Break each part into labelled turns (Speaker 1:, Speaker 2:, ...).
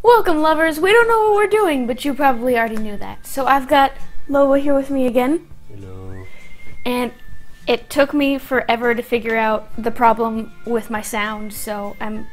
Speaker 1: Welcome, lovers. We don't know what we're doing, but you probably already knew that. So I've got Lobo here with me again.
Speaker 2: Hello.
Speaker 1: And it took me forever to figure out the problem with my sound, so I'm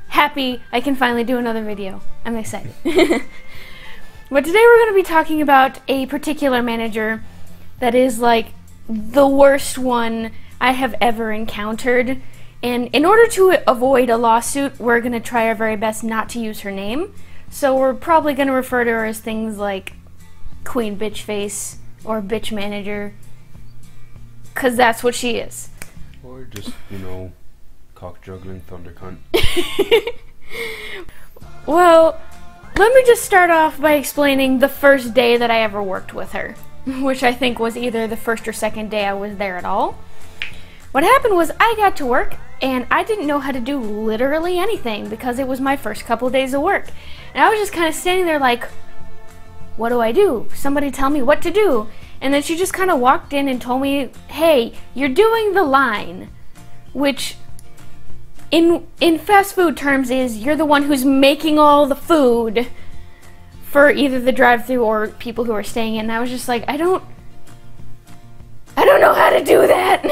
Speaker 1: happy I can finally do another video. I'm excited. But today we're going to be talking about a particular manager that is like the worst one I have ever encountered. And in order to avoid a lawsuit, we're going to try our very best not to use her name. So we're probably going to refer to her as things like Queen Bitch Face or Bitch Manager. Because that's what she is.
Speaker 2: Or just, cock juggling thunder cunt.
Speaker 1: Well, let me just start off by explaining the first day that I ever worked with her. Which I think was either the first or second day I was there at all. What happened was I got to work and I didn't know how to do literally anything because it was my first couple days of work. And I was just kind of standing there like, what do I do? Somebody tell me what to do. And then she just kind of walked in and told me, hey, you're doing the line. Which, in fast food terms is, you're the one who's making all the food for either the drive-thru or people who are staying in. And I was just like, I don't know how to do that.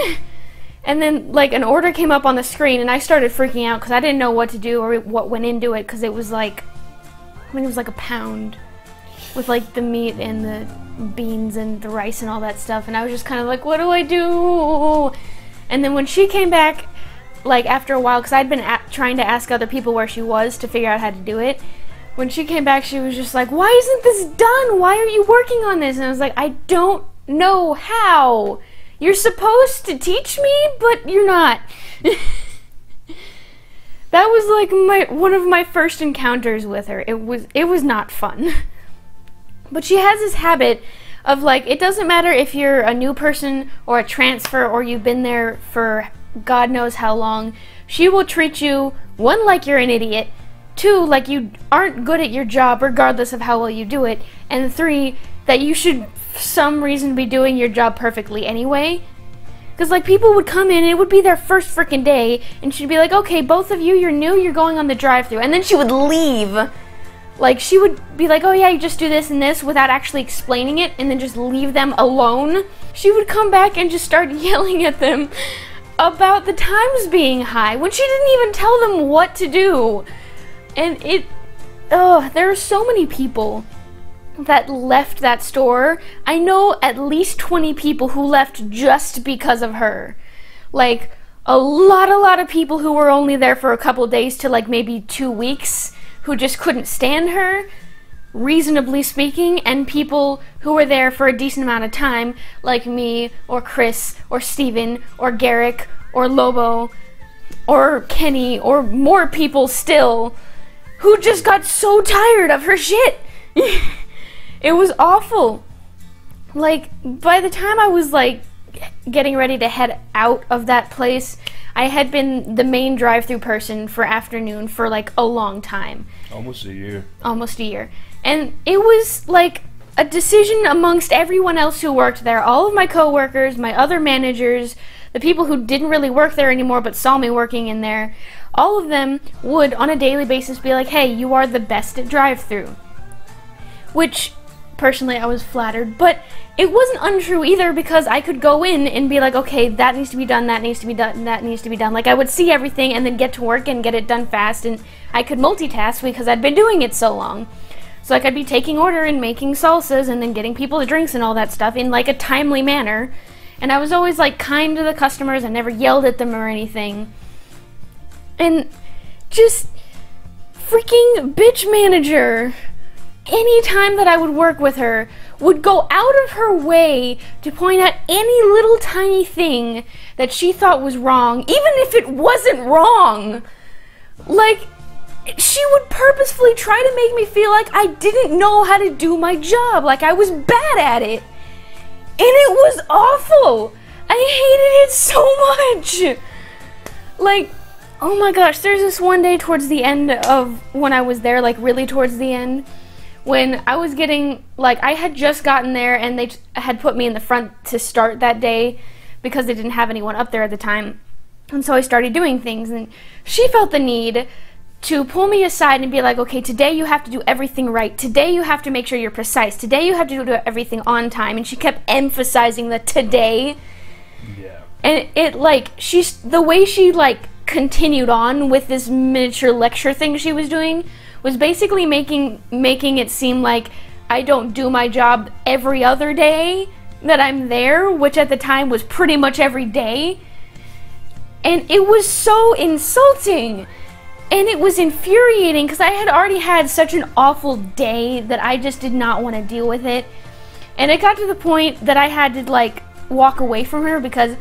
Speaker 1: And then, like, an order came up on the screen, and I started freaking out because I didn't know what to do or what went into it because it was like, I mean, it was like a pound with, like, the meat and the beans and the rice and all that stuff. And I was just kind of like, what do I do? And then when she came back, like, after a while, because I'd been trying to ask other people where she was to figure out how to do it. When she came back, she was just like, why isn't this done? Why are you working on this? And I was like, I don't know how. You're supposed to teach me, but you're not. That was like one of my first encounters with her. It was not fun. But she has this habit of, like, it doesn't matter if you're a new person or a transfer or you've been there for God knows how long. She will treat you, one, like you're an idiot, two, like you aren't good at your job regardless of how well you do it, and three, that you should for some reason be doing your job perfectly anyway. Because, like, people would come in and it would be their first freaking day and she'd be like, okay, both of you, you're new, you're going on the drive-thru, and then she would leave. Like, she would be like, oh yeah, you just do this and this without actually explaining it and then just leave them alone. She would come back and just start yelling at them about the times being high when she didn't even tell them what to do. And there are so many people that left that store. I know at least 20 people who left just because of her. Like, a lot of people who were only there for a couple days to, like, maybe 2 weeks who just couldn't stand her, reasonably speaking, and people who were there for a decent amount of time, like me, or Chris, or Steven, or Garrick, or Lobo, or Kenny, or more people still, who just got so tired of her shit. It was awful. Like, by the time I was, like, getting ready to head out of that place, I had been the main drive-thru person for afternoon for, like, a long time.
Speaker 2: Almost a year.
Speaker 1: Almost a year. And it was, like, a decision amongst everyone else who worked there. All of my coworkers, my other managers, the people who didn't really work there anymore but saw me working in there, all of them would, on a daily basis, be like, hey, you are the best at drive-thru. Which, personally, I was flattered, but it wasn't untrue either because I could go in and be like, okay, that needs to be done, that needs to be done, that needs to be done. Like, I would see everything and then get to work and get it done fast, and I could multitask because I'd been doing it so long. So, like, I'd be taking order and making salsas and then getting people the drinks and all that stuff in, like, a timely manner. And I was always, like, kind to the customers. I never yelled at them or anything. And just freaking bitch manager, anytime that I would work with her, would go out of her way to point out any little tiny thing that she thought was wrong, even if it wasn't wrong. Like, she would purposefully try to make me feel like I didn't know how to do my job, like I was bad at it. And it was awful. I hated it so much. Like, oh my gosh, there's this one day towards the end of when I was there, like really towards the end, when I was getting, like, I had just gotten there and they had put me in the front to start that day because they didn't have anyone up there at the time. And so I started doing things, and she felt the need to pull me aside and be like, okay, today you have to do everything right. Today you have to make sure you're precise. Today you have to do everything on time. And she kept emphasizing the today.
Speaker 2: Yeah.
Speaker 1: And it, like, the way she, like, continued on with this miniature lecture thing she was doing was basically making it seem like I don't do my job every other day that I'm there, which at the time was pretty much every day. And it was so insulting. And it was infuriating because I had already had such an awful day that I just did not want to deal with it. And it got to the point that I had to, like, walk away from her because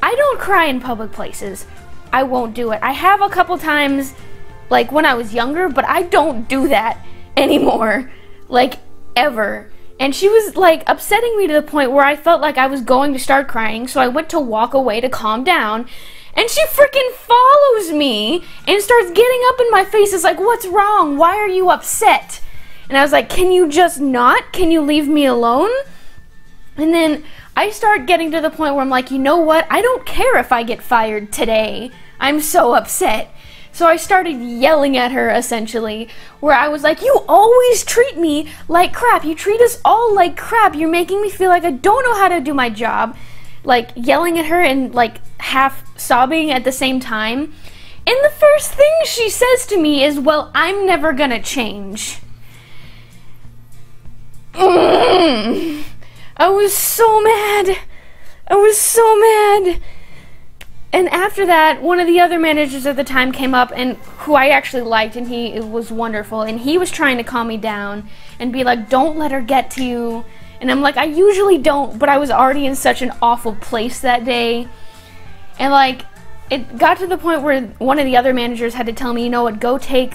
Speaker 1: I don't cry in public places. I won't do it. I have a couple times, like, when I was younger, but I don't do that anymore. Like, ever. And she was, like, upsetting me to the point where I felt like I was going to start crying, so I went to walk away to calm down. And she freaking follows me and starts getting up in my face. It's like, what's wrong? Why are you upset? And I was like, can you just not? Can you leave me alone? And then I start getting to the point where I'm like, you know what? I don't care if I get fired today. I'm so upset. So I started yelling at her, essentially, where I was like, you always treat me like crap. You treat us all like crap. You're making me feel like I don't know how to do my job. Like, yelling at her and, like, half sobbing at the same time. And the first thing she says to me is, well, I'm never gonna change. I was so mad. I was so mad. And after that, one of the other managers at the time came up, and who I actually liked, and he was wonderful, and he was trying to calm me down and be like, don't let her get to you. And I'm like, I usually don't, but I was already in such an awful place that day. And, like, it got to the point where one of the other managers had to tell me, you know what, go take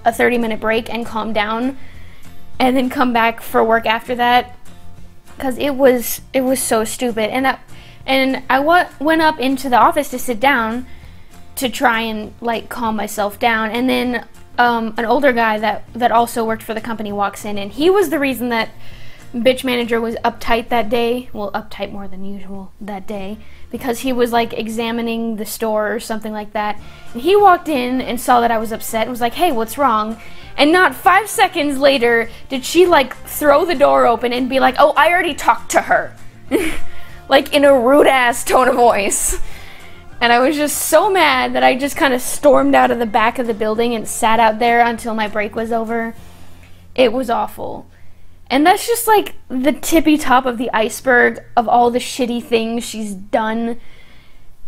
Speaker 1: a 30-minute break and calm down, and then come back for work after that. Because it was so stupid. And I went up into the office to sit down to try and, like, calm myself down. And then an older guy that also worked for the company walks in, and he was the reason that bitch manager was uptight that day. Well, uptight more than usual that day, because he was, like, examining the store or something like that. And he walked in and saw that I was upset and was like, hey, what's wrong? And not 5 seconds later did she, like, throw the door open and be like, oh, I already talked to her. Like, in a rude-ass tone of voice. And I was just so mad that I just kind of stormed out of the back of the building and sat out there until my break was over. It was awful. And that's just, like, the tippy top of the iceberg of all the shitty things she's done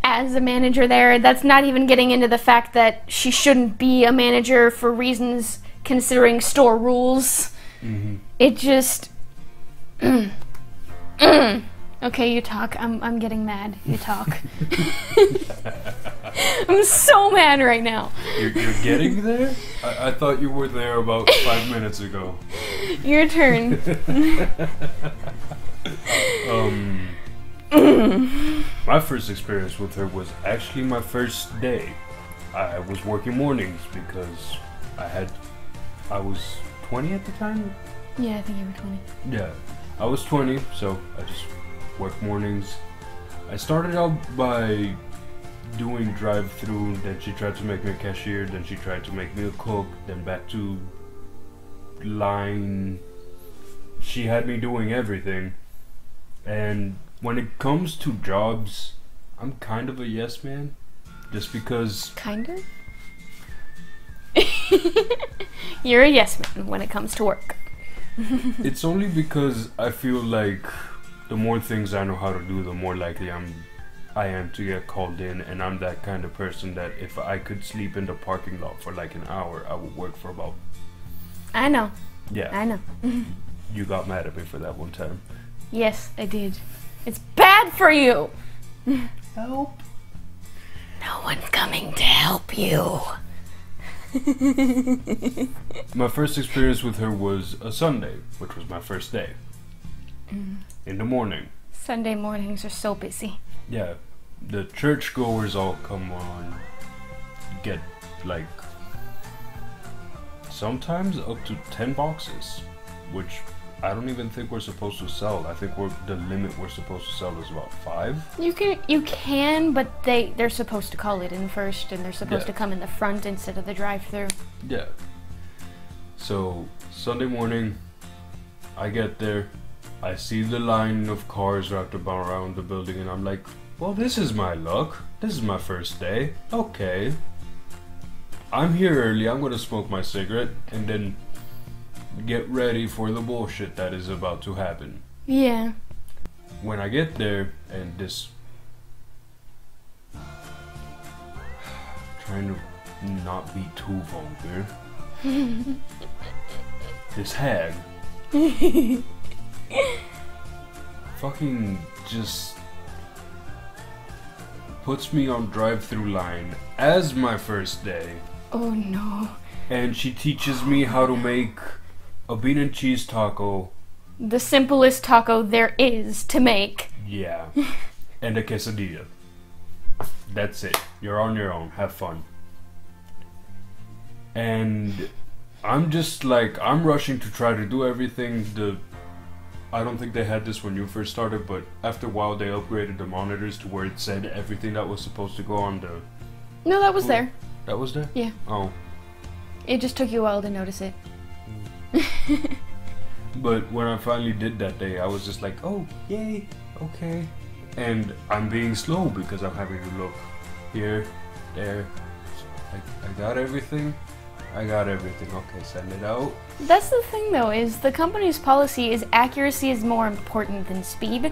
Speaker 1: as a manager there. That's not even getting into the fact that she shouldn't be a manager for reasons considering store rules. Mm-hmm. It just... Okay, you talk. I'm getting mad. You talk. I'm so mad right now.
Speaker 2: You're getting there? I thought you were there about 5 minutes ago.
Speaker 1: Your turn.
Speaker 2: My first experience with her was actually my first day. I was working mornings because I was 20 at the time?
Speaker 1: Yeah, I think you were 20.
Speaker 2: Yeah, I was 20, so I just worked mornings. I started out by doing drive-through, then she tried to make me a cashier, then she tried to make me a cook, then back to line. She had me doing everything. And when it comes to jobs, I'm kind of a yes man, just because...
Speaker 1: Kind of? You're a yes man when it comes to work.
Speaker 2: It's only because I feel like the more things I know how to do, the more likely I am to get called in, and I'm that kind of person that if I could sleep in the parking lot for like an hour, I would work for about...
Speaker 1: I know.
Speaker 2: Yeah.
Speaker 1: I know.
Speaker 2: You got mad at me for that one time.
Speaker 1: Yes, I did. It's bad for you!
Speaker 2: Help!
Speaker 1: No one's coming to help you.
Speaker 2: My first experience with her was a Sunday, which was my first day. In the morning.
Speaker 1: Sunday mornings are so busy.
Speaker 2: Yeah, the churchgoers all come on, get like sometimes up to 10 boxes, which I don't even think we're supposed to sell. I think the limit we're supposed to sell is about 5.
Speaker 1: You can, but they're supposed to call it in first, and they're supposed to come in the front instead of the drive-through.
Speaker 2: Yeah. So Sunday morning, I get there, I see the line of cars wrapped around the building, and I'm like, well, this is my luck. This is my first day. Okay. I'm here early. I'm gonna smoke my cigarette and then get ready for the bullshit that is about to happen.
Speaker 1: Yeah.
Speaker 2: When I get there, and this... trying to not be too vulgar. This hag fucking just puts me on drive-through line as my first day.
Speaker 1: Oh no.
Speaker 2: And she teaches me how to make a bean and cheese taco.
Speaker 1: The simplest taco there is to make.
Speaker 2: Yeah. And a quesadilla. That's it. You're on your own. Have fun. And I'm just like, I'm rushing to try to do everything. I don't think they had this when you first started, but after a while they upgraded the monitors to where it said everything that was supposed to go on the...
Speaker 1: No, that was there.
Speaker 2: That was there?
Speaker 1: Yeah.
Speaker 2: Oh.
Speaker 1: It just took you a while to notice it.
Speaker 2: But when I finally did that day, I was just like, oh, yay, okay. And I'm being slow because I'm having to look here, there. I got everything. I got everything. Okay, send it out.
Speaker 1: That's the thing though, is the company's policy is accuracy is more important than speed.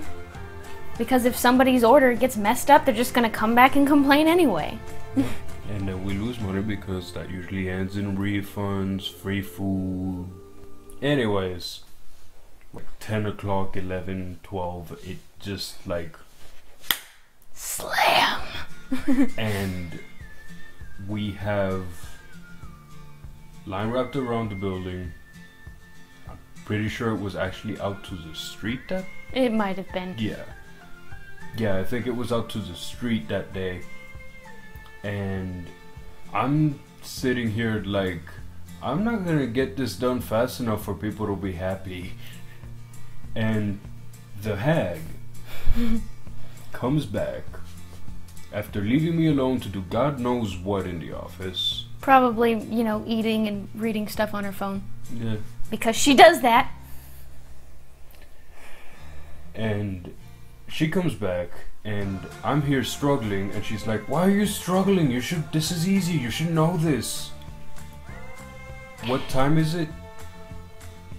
Speaker 1: Because if somebody's order gets messed up, they're just gonna come back and complain anyway.
Speaker 2: And then we lose money because that usually ends in refunds, free food. Anyways, like 10 o'clock, 11, 12, it just like...
Speaker 1: Slam!
Speaker 2: And we have line wrapped around the building. I'm pretty sure it was actually out to the street that...
Speaker 1: It might have been.
Speaker 2: Yeah. Yeah, I think it was out to the street that day. And I'm sitting here like, I'm not gonna get this done fast enough for people to be happy. And the hag comes back after leaving me alone to do God knows what in the office.
Speaker 1: Probably, you know, eating and reading stuff on her phone.
Speaker 2: Yeah.
Speaker 1: Because she does that.
Speaker 2: And she comes back, and I'm here struggling, and she's like, why are you struggling? This is easy, you should know this. What time is it?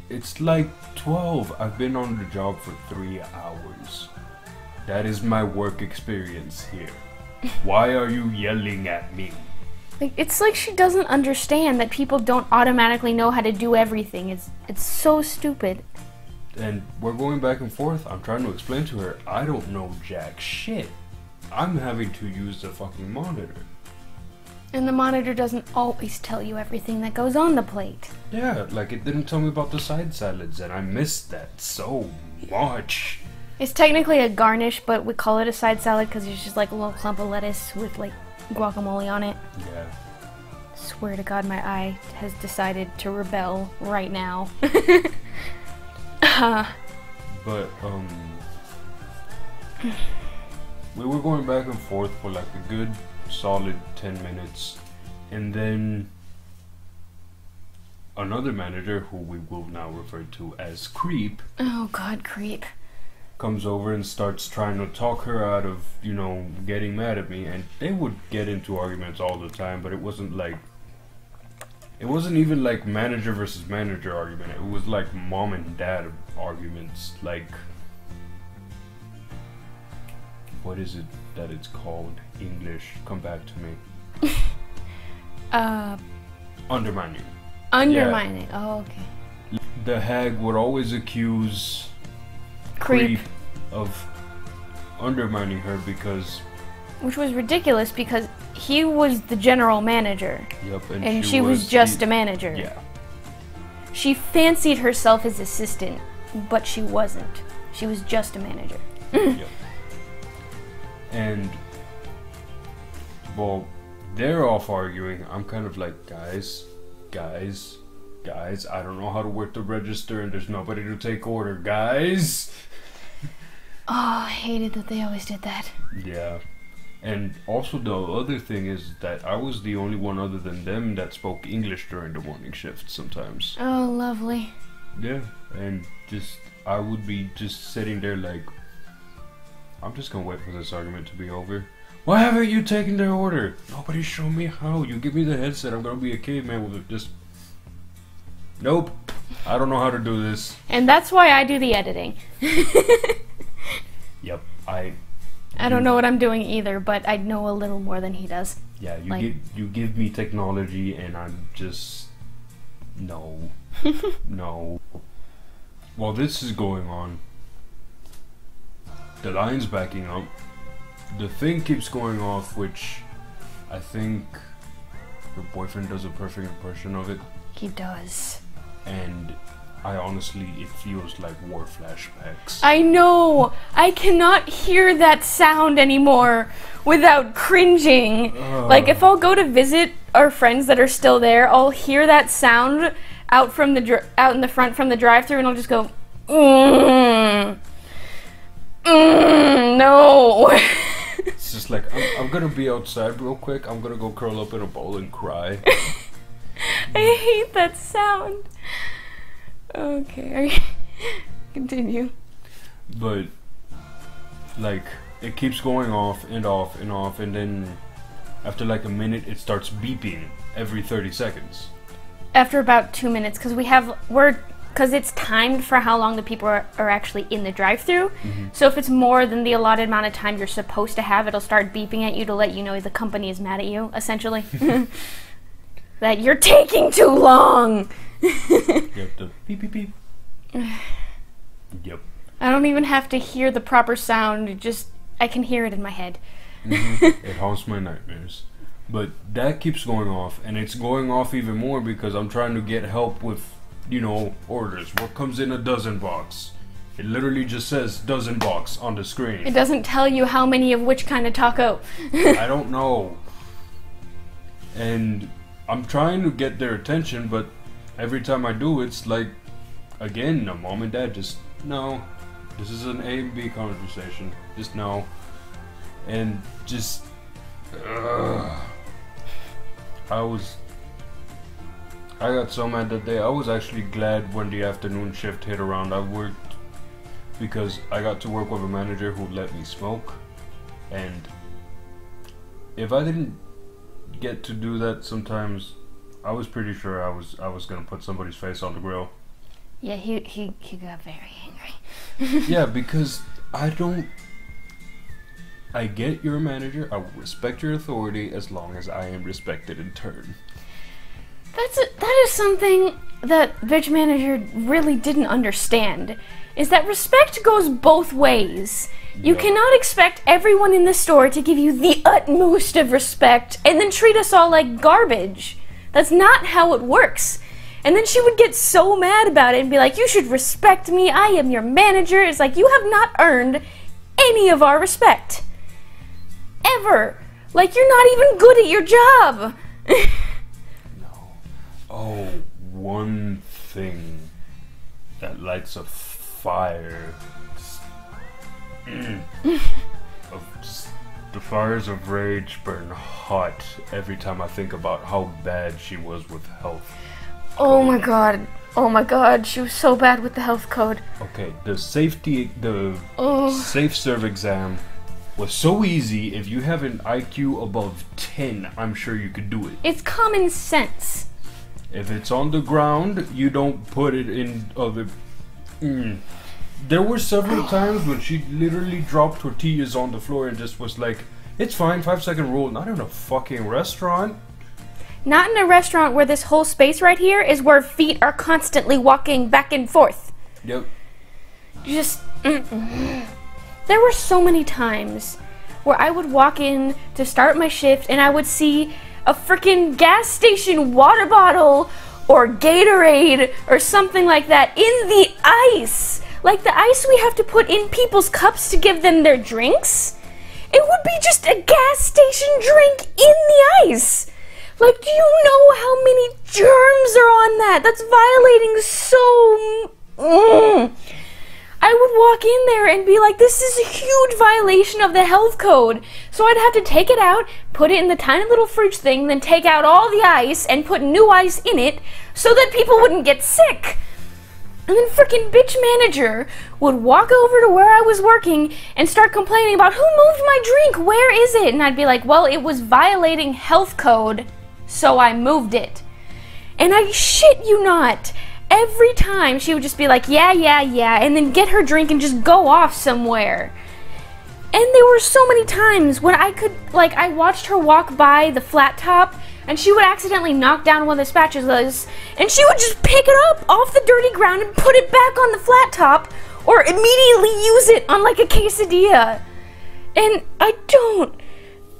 Speaker 2: It's like 12. I've been on the job for 3 hours. That is my work experience here. Why are you yelling at me?
Speaker 1: It's like she doesn't understand that people don't automatically know how to do everything. It's so stupid.
Speaker 2: And we're going back and forth. I'm trying to explain to her, I don't know jack shit. I'm having to use the fucking monitor.
Speaker 1: And the monitor doesn't always tell you everything that goes on the plate.
Speaker 2: Yeah, like it didn't tell me about the side salads, and I missed that so much.
Speaker 1: It's technically a garnish, but we call it a side salad because it's just like a little clump of lettuce with like guacamole on it.
Speaker 2: Yeah.
Speaker 1: Swear to God, my eye has decided to rebel right now.
Speaker 2: But we were going back and forth for like a good solid 10 minutes, and then another manager, who we will now refer to as Creep,
Speaker 1: oh God, Creep,
Speaker 2: comes over and starts trying to talk her out of, you know, getting mad at me. And they would get into arguments all the time, but it wasn't even like manager versus manager argument. It was like mom and dad arguments. Like, what is it that it's called? English, come back to me. Undermining.
Speaker 1: Undermining. Yeah. Oh, okay.
Speaker 2: The hag would always accuse
Speaker 1: Creep
Speaker 2: of undermining her because...
Speaker 1: Which was ridiculous because he was the general manager.
Speaker 2: Yep,
Speaker 1: and she was just a manager.
Speaker 2: Yeah.
Speaker 1: She fancied herself as assistant, but she wasn't. She was just a manager.
Speaker 2: Yep. And, well, they're off arguing. I'm kind of like, guys, guys, I don't know how to work the register and there's nobody to take order, guys.
Speaker 1: Oh, I hated that they always did that.
Speaker 2: Yeah. And also the other thing is that I was the only one other than them that spoke English during the morning shift sometimes.
Speaker 1: Oh, lovely.
Speaker 2: Yeah, and just, I would be just sitting there like, I'm just gonna wait for this argument to be over. Why haven't you taken their order? Nobody showed me how. You give me the headset, I'm gonna be a caveman with it. Just, nope, I don't know how to do this.
Speaker 1: And that's why I do the editing.
Speaker 2: Yep,
Speaker 1: I don't know what I'm doing either, but I know a little more than he does.
Speaker 2: Yeah, you give me technology and I'm just, no. No. While this is going on, the line's backing up, the thing keeps going off, which I think her boyfriend does a perfect impression of it.
Speaker 1: He does.
Speaker 2: And I honestly, it feels like war flashbacks.
Speaker 1: I know! I cannot hear that sound anymore without cringing. Like, if I'll go to visit our friends that are still there, I'll hear that sound out from out in the front from the drive-thru, and I'll just go, no.
Speaker 2: It's just like, I'm gonna be outside real quick, I'm gonna go curl up in a ball and cry.
Speaker 1: I hate that sound. Okay, continue.
Speaker 2: But, like, it keeps going off and off and off, and then after like a minute, it starts beeping every 30 seconds.
Speaker 1: After about 2 minutes, because it's timed for how long the people are actually in the drive-thru.
Speaker 2: Mm-hmm.
Speaker 1: So if it's more than the allotted amount of time you're supposed to have, it'll start beeping at you to let you know the company is mad at you, essentially. That you're taking too long.
Speaker 2: Yep, the beep beep beep. Yep.
Speaker 1: I don't even have to hear the proper sound, I can hear it in my head.
Speaker 2: Mm-hmm. It haunts my nightmares. But that keeps going off, and it's going off even more because I'm trying to get help with, orders. What comes in a dozen box? It literally just says dozen box on the screen.
Speaker 1: It doesn't tell you how many of which kind of taco.
Speaker 2: I don't know. And I'm trying to get their attention, but every time I do, it's like, again, mom and dad just, no. This is an A and B conversation. Just no. And just, I got so mad that day. I was actually glad when the afternoon shift hit around. I worked because I got to work with a manager who let me smoke. And if I didn't get to do that sometimes, I was pretty sure I was gonna put somebody's face on the grill.
Speaker 1: Yeah, he got very angry.
Speaker 2: Yeah, because I get you're a manager, I will respect your authority as long as I am respected in turn.
Speaker 1: That is something that bitch manager really didn't understand, is that respect goes both ways. You cannot expect everyone in the store to give you the utmost of respect and then treat us all like garbage. That's not how it works. And then she would get so mad about it and be like, you should respect me, I am your manager. It's like, you have not earned any of our respect. Ever. Like, you're not even good at your job.
Speaker 2: No. Oh, one thing that lights a fire. The fires of rage burn hot every time I think about how bad she was with health.
Speaker 1: Oh my god, she was so bad with the health code.
Speaker 2: Okay, the safe serve exam was so easy. If you have an IQ above 10, I'm sure you could do it.
Speaker 1: It's common sense.
Speaker 2: If it's on the ground, you don't put it in other... There were several times when she literally dropped tortillas on the floor and just was like, it's fine, 5-second rule. Not in a fucking restaurant.
Speaker 1: Not in a restaurant where this whole space right here is where feet are constantly walking back and forth.
Speaker 2: Yep.
Speaker 1: Just... There were so many times where I would walk in to start my shift and I would see a freaking gas station water bottle or Gatorade or something like that in the ice. Like the ice we have to put in people's cups to give them their drinks. It would be just a gas station drink in the ice. Like, do you know how many germs are on that? That's violating so... I would walk in there and be like, this is a huge violation of the health code. So I'd have to take it out, put it in the tiny little fridge thing, then take out all the ice and put new ice in it so that people wouldn't get sick. And then frickin' bitch manager would walk over to where I was working and start complaining about who moved my drink, where is it? And I'd be like, well, it was violating health code, so I moved it. And I shit you not, every time she would just be like, yeah, and then get her drink and just go off somewhere. And there were so many times when I watched her walk by the flat top and she would accidentally knock down one of the spatulas and she would just pick it up off the dirty ground and put it back on the flat top or immediately use it on like a quesadilla. And I don't.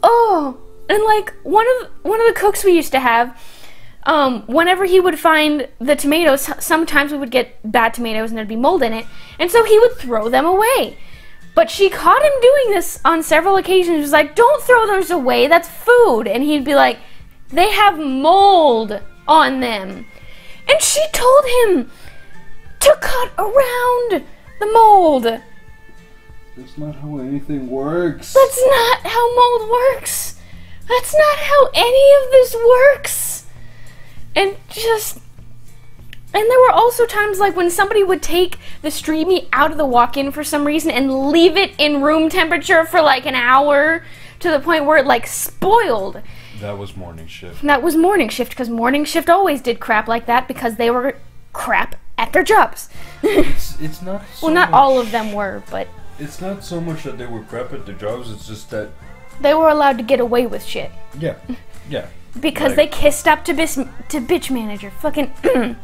Speaker 1: Oh, and like one of the cooks we used to have, whenever he would find the tomatoes, sometimes we would get bad tomatoes and there'd be mold in it, and so he would throw them away. But she caught him doing this on several occasions. She was like, don't throw those away, that's food. And he'd be like, they have mold on them. And she told him to cut around the mold.
Speaker 2: That's not how anything works.
Speaker 1: That's not how mold works. That's not how any of this works. And there were also times like when somebody would take the street meat out of the walk-in for some reason and leave it in room temperature for like an hour to the point where it like spoiled.
Speaker 2: That was morning shift.
Speaker 1: That was morning shift, because morning shift always did crap like that because they were crap at their jobs.
Speaker 2: It's not so
Speaker 1: well, not
Speaker 2: much,
Speaker 1: all of them were, but...
Speaker 2: It's not so much that they were crap at their jobs, it's just that...
Speaker 1: They were allowed to get away with shit.
Speaker 2: Yeah, yeah.
Speaker 1: Because they kissed up to bitch manager. Fucking...